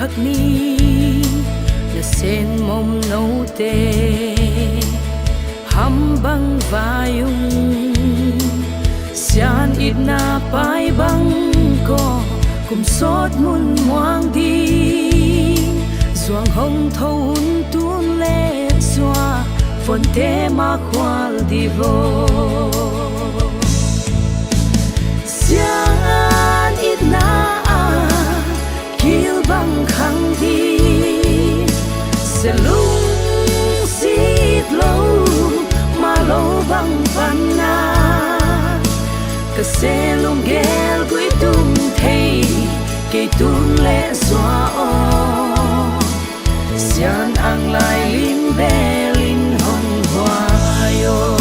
khắc ni là sen mom nấu tê hăm băng vayung sian ít na pai băng co cùng sốt mun moang đi doang hong thâu tuôn lệ xoa phồn thế mà khoal đi vô sian ít na kill băng khăng đi sẽ lung xít lâu mà lâu băng văn na cả xe lung ghel quý tung thấy cây tung lệ xóa o sian ang lại lim bè linh hồng hoa yo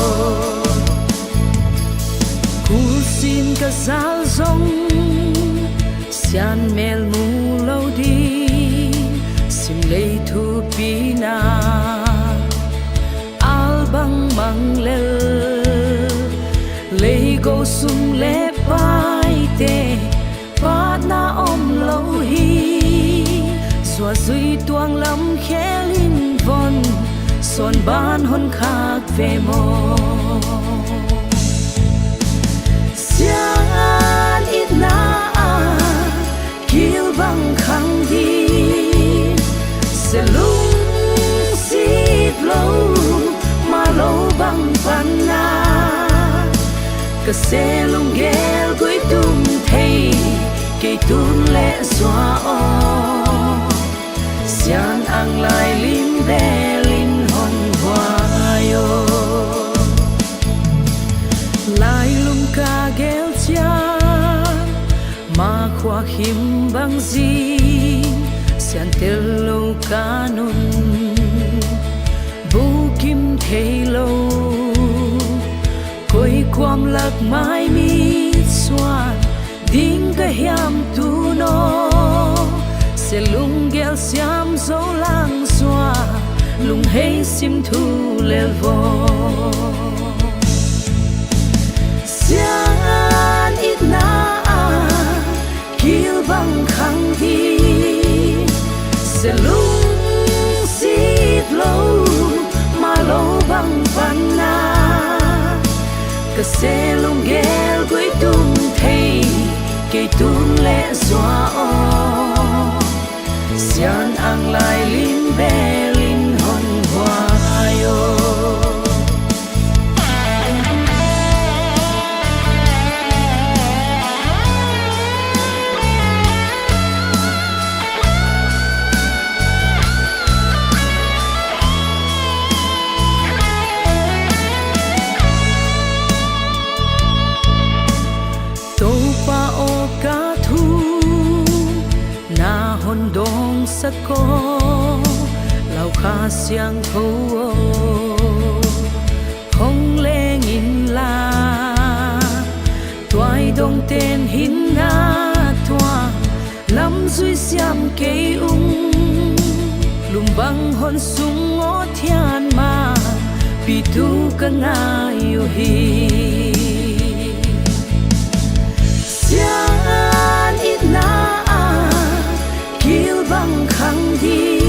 cool xin cả giáo rong sian mel mu lâu đi sim lấy thu pina al bang mang lel lấy go sum le pai te pa na om lâu hi xóa duy tuang lắm khe linh von son ban hôn khác về mô sian ít na kill băng khăng đi sẽ lung xít lâu mà lâu băng văn na cả xe lung ghel quý tung thấy cây tuôn lệ xóa o sian ang lại lim bè linh hồng hoa yo lại lung ca ghel cha mà khoa khim băng gì sian tel lâu ca nun bu kim thấy lâu côi quam lạc mai mi xoa ding ka hiam tu no sẽ lung ghel xiam dấu lang xoa lung hay sim thu lel vo sian ít na kill băng khăng đi sẽ lung xít lâu mà lâu băng văn na cả xe lung ghel quý tung thấy cây tuôn lệ xóa o sian ang lại lim bè linh hồng hoa yo hôn dong sắc có lao kha xiang thâu không lê nghìn la toai dong tên hin na toa lắm duy xiam cây lùng băng hôn sung ngó thiên ma pi tu ka na yêu hi sian ít na kill băng khăng đi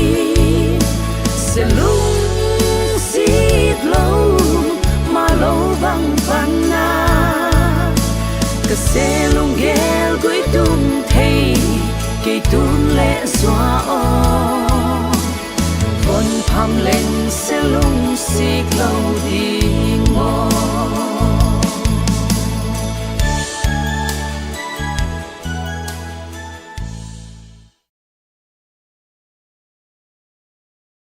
sẽ lung xít lâu mà lâu băng văn na cả xe lung ghel quý tung thấy cây tuôn lệ xóa o von pham lên sẽ lung xít lâu đi